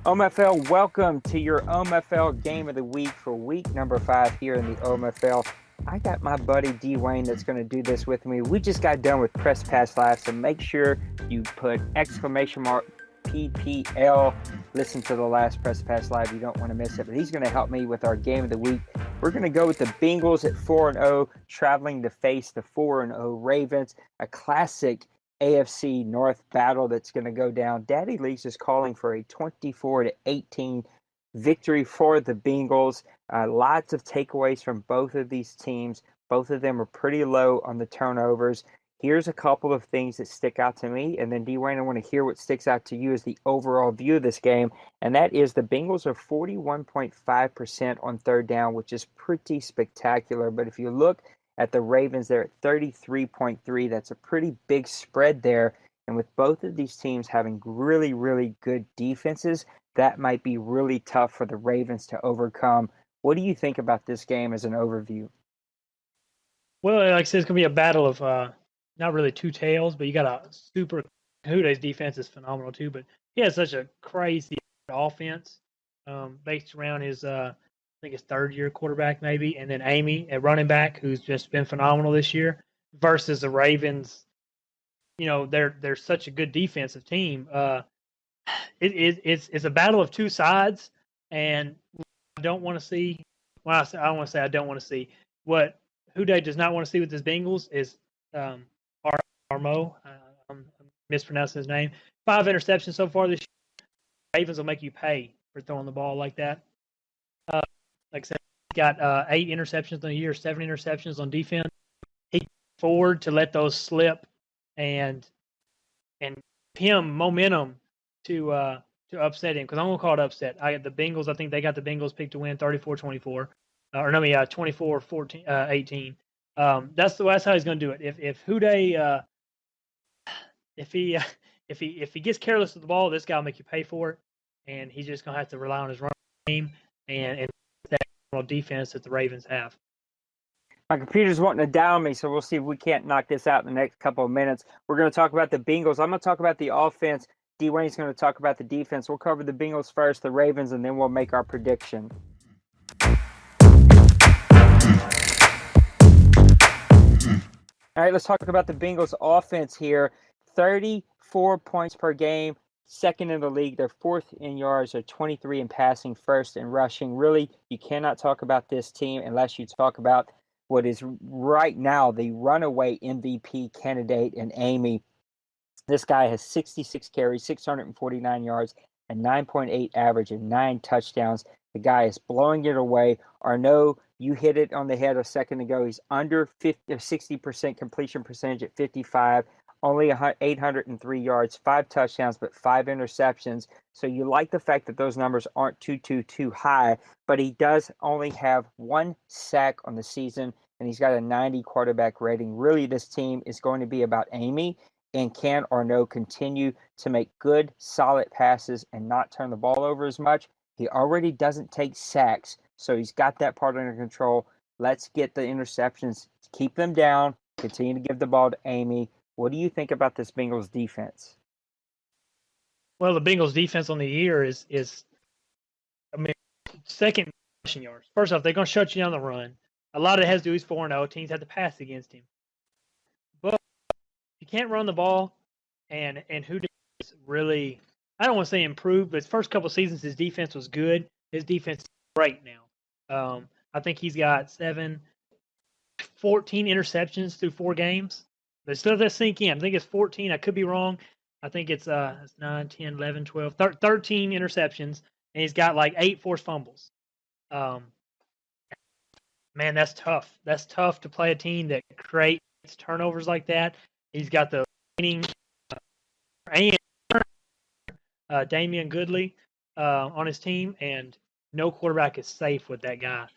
OMFL, welcome to your OMFL Game of the Week for week number 5 here in the OMFL. I got my buddy DWayne that's going to do this with me. We just got done with Press Pass Live, so make sure you put exclamation mark PPL. Listen to the last Press Pass Live. You don't want to miss it, but he's going to help me with our Game of the Week. We're going to go with the Bengals at 4-0, traveling to face the 4-0 Ravens, a classic AFC North battle that's going to go down. Daddy Leaks is calling for a 24-18 victory for the Bengals. Lots of takeaways from both of these teams. Both of them are pretty low on the turnovers. Here's a couple of things that stick out to me, and then DWayne, I want to hear what sticks out to you as the overall view of this game, and that is the Bengals are 41.5% on third down, which is pretty spectacular. But if you look at the Ravens, they're at 33.3. That's a pretty big spread there. And with both of these teams having really, really good defenses, that might be really tough for the Ravens to overcome. What do you think about this game as an overview? Well, like I said, it's going to be a battle of not really two tails, but you got a super – Huday's defense is phenomenal too, but he has such a crazy offense based around his I think his third-year quarterback maybe, and then Amy at running back, who's just been phenomenal this year, versus the Ravens. You know, they're such a good defensive team. It's a battle of two sides, and I don't want to see. Well, I don't want to say I don't want to see what Huday does not want to see with his Bengals is Armo. I'm mispronouncing his name. 5 interceptions so far this year. Ravens will make you pay for throwing the ball like that. Like I said, he got 8 interceptions in a year, 7 interceptions on defense. He can afford to let those slip and him momentum to upset him, because I'm going to call it upset. I think they got the Bengals picked to win 34-24. 24-14, 18. That's how he's going to do it. If Huday if he gets careless with the ball, this guy will make you pay for it, and he's just going to have to rely on his run game and that defense that the Ravens have. My computer's wanting to down me, so we'll see if we can't knock this out in the next couple of minutes. We're going to talk about the Bengals. I'm going to talk about the offense. DWayne's going to talk about the defense. We'll cover the Bengals first, the Ravens, and then we'll make our prediction. All right, let's talk about the Bengals offense here. 34 points per game, second in the league. They're 4th in yards. They're 23 in passing, 1st in rushing. Really, you cannot talk about this team unless you talk about what is right now the runaway MVP candidate in Amy. This guy has 66 carries, 649 yards, and 9.8 average and 9 touchdowns. The guy is blowing it away. Arnaud, you hit it on the head a second ago. He's under 60% completion percentage at 55, only 803 yards, 5 touchdowns, but 5 interceptions. So you like the fact that those numbers aren't too high, but he does only have 1 sack on the season, and he's got a 90 quarterback rating. Really, this team is going to be about Amy, and can Arnaud continue to make good, solid passes and not turn the ball over as much. He already doesn't take sacks, so he's got that part under control. Let's get the interceptions, keep them down, continue to give the ball to Amy. What do you think about this Bengals defense? Well, the Bengals defense on the year is second rushing yards. First off, they're going to shut you down the run. A lot of it has to do with 4-0. Teams have to pass against him. But you can't run the ball, and who does really, I don't want to say improved, but his first couple of seasons, his defense was good. His defense is great now. I think he's got 14 interceptions through 4 games. But still does sink in. I think it's 14. I could be wrong. I think it's 9, 10, 11, 12, 13 interceptions, and he's got like 8 forced fumbles. Man, that's tough. That's tough to play a team that creates turnovers like that. He's got the and Damian Goodley on his team, and no quarterback is safe with that guy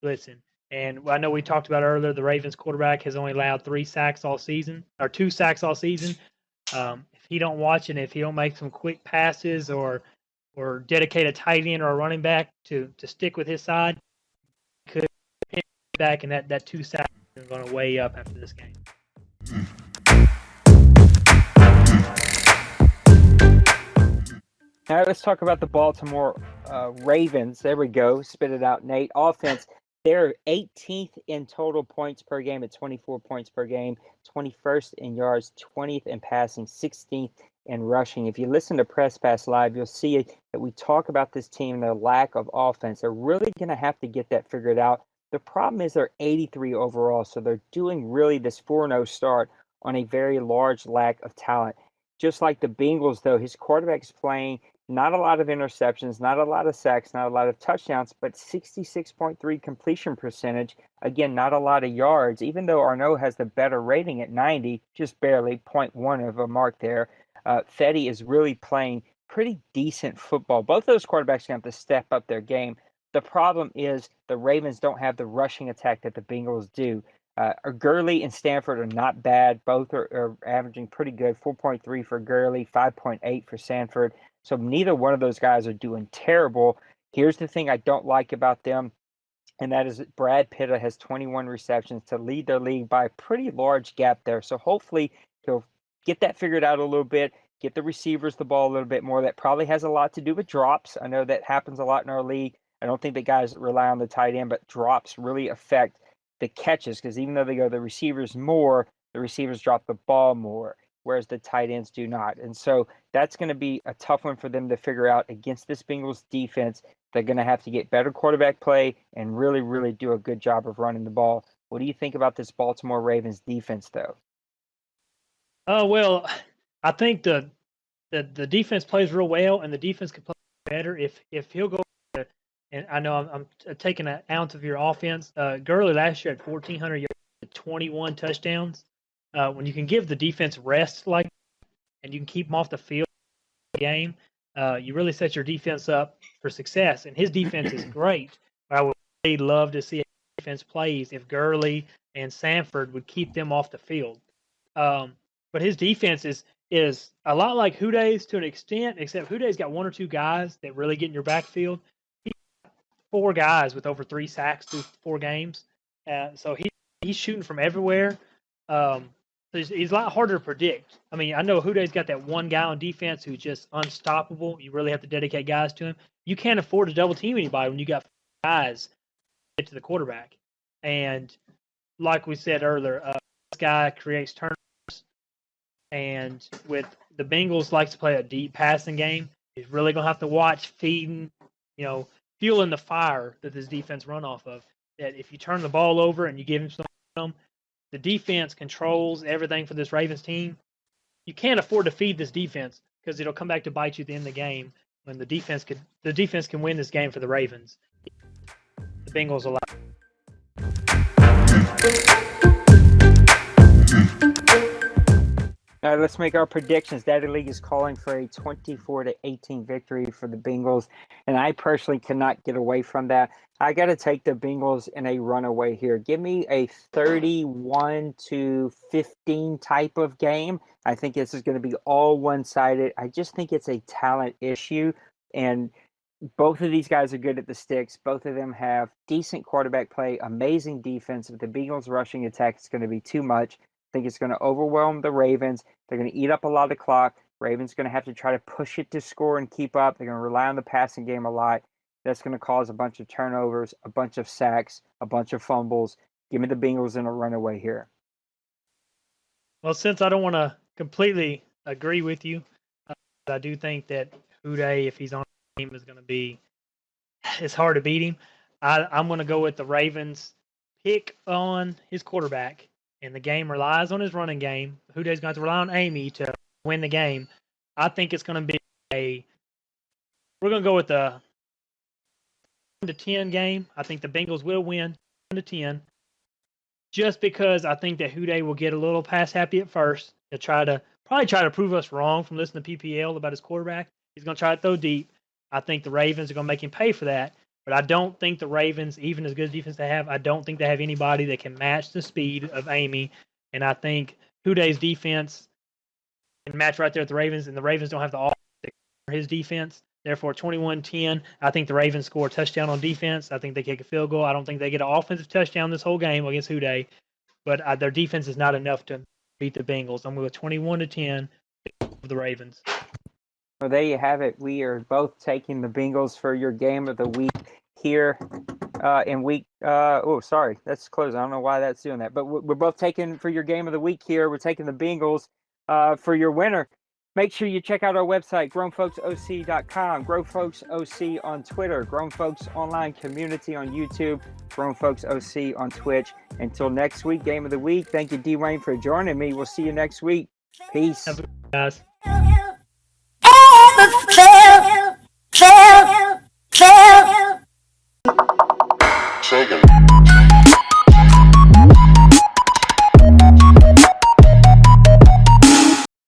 blitzing. And I know we talked about earlier, the Ravens quarterback has only allowed 3 sacks all season, or 2 sacks all season. If he don't watch and if he don't make some quick passes or dedicate a tight end or a running back to stick with his side, he could hit back, and that 2 sacks is going to weigh up after this game. All right, let's talk about the Baltimore Ravens. There we go. Spit it out, Nate. Offense, they're 18th in total points per game at 24 points per game, 21st in yards, 20th in passing, 16th in rushing. If you listen to Press Pass Live, you'll see that we talk about this team and their lack of offense. They're really going to have to get that figured out. The problem is they're 83 overall, so they're doing really this 4-0 start on a very large lack of talent. Just like the Bengals, though, his quarterback's playing not a lot of interceptions, not a lot of sacks, not a lot of touchdowns, but 66.3 completion percentage. Again, not a lot of yards, even though Arnaud has the better rating at 90, just barely 0.1 of a mark there. Fetty is really playing pretty decent football. Both those quarterbacks are going to have to step up their game. The problem is the Ravens don't have the rushing attack that the Bengals do. Gurley and Stanford are not bad. Both are averaging pretty good. 4.3 for Gurley, 5.8 for Stanford. So neither one of those guys are doing terrible. Here's the thing I don't like about them, and that is that Brad Pitt has 21 receptions to lead their league by a pretty large gap there. So hopefully he'll get that figured out a little bit, get the receivers the ball a little bit more. That probably has a lot to do with drops. I know that happens a lot in our league. I don't think that guys rely on the tight end, but drops really affect the catches because even though they go the receivers more, the receivers drop the ball more, whereas the tight ends do not. And so that's going to be a tough one for them to figure out against this Bengals defense. They're going to have to get better quarterback play and really, really do a good job of running the ball. What do you think about this Baltimore Ravens defense, though? Well, I think the defense plays real well, and the defense can play better if he'll go. And I know I'm taking an ounce of your offense. Gurley last year had 1,400 yards, 21 touchdowns. When you can give the defense rest like, and you can keep them off the field game, you really set your defense up for success. And his defense is great. But I would really love to see how defense plays if Gurley and Sanford would keep them off the field. But his defense is a lot like Huday's to an extent, except Huday's got one or two guys that really get in your backfield. He's got 4 guys with over 3 sacks through 4 games. So he's shooting from everywhere. So he's a lot harder to predict. I mean, I know Huday's got that one guy on defense who's just unstoppable. You really have to dedicate guys to him. You can't afford to double team anybody when you got 4 guys to get to the quarterback. And like we said earlier, this guy creates turnovers. And with the Bengals likes to play a deep passing game, he's really gonna have to watch feeding, fueling the fire that this defense run off of. That if you turn the ball over and you give him some, the defense controls everything for this Ravens team. You can't afford to feed this defense because it'll come back to bite you at the end of the game when the defense can win this game for the Ravens. The Bengals allow. All right, let's make our predictions. Daddy League is calling for a 24-18 victory for the Bengals, and I personally cannot get away from that. I got to take the Bengals in a runaway here. Give me a 31-15 type of game. I think this is going to be all one-sided. I just think it's a talent issue, and both of these guys are good at the sticks. Both of them have decent quarterback play, amazing defense. But the Bengals rushing attack is going to be too much. I think it's going to overwhelm the Ravens. They're going to eat up a lot of clock. Ravens going to have to try to push it to score and keep up. They're going to rely on the passing game a lot. That's going to cause a bunch of turnovers, a bunch of sacks, a bunch of fumbles. Give me the Bengals in a runaway here. Well, since I don't want to completely agree with you, I do think that Houday, if he's on the team, is going to be – it's hard to beat him. I'm going to go with the Ravens pick on his quarterback. And the game relies on his running game. Huday's going to rely on Amy to win the game. I think it's going to be we're going to go with a 1-10 game. I think the Bengals will win 1-10. Just because I think that Houday will get a little pass happy at first. He'll probably try to prove us wrong from listening to PPL about his quarterback. He's going to try to throw deep. I think the Ravens are going to make him pay for that. But I don't think the Ravens, even as good as defense they have, I don't think they have anybody that can match the speed of Amy. And I think Huday's defense can match right there with the Ravens, and the Ravens don't have the offense for his defense. Therefore, 21-10, I think the Ravens score a touchdown on defense. I think they kick a field goal. I don't think they get an offensive touchdown this whole game against Houday. But their defense is not enough to beat the Bengals. I'm going with 21-10 for the Ravens. Well, there you have it. We are both taking the Bengals for your game of the week here in week. Sorry, that's closed. I don't know why that's doing that, but we're both taking for your game of the week here. We're taking the Bengals for your winner. Make sure you check out our website, grownfolksoc.com, grownfolksoc on Twitter, Grown Folks Online Community on YouTube, Grown Folks OC on Twitch. Until next week, game of the week. Thank you, DWayne, for joining me. We'll see you next week. Peace. Have a good one, guys. Second.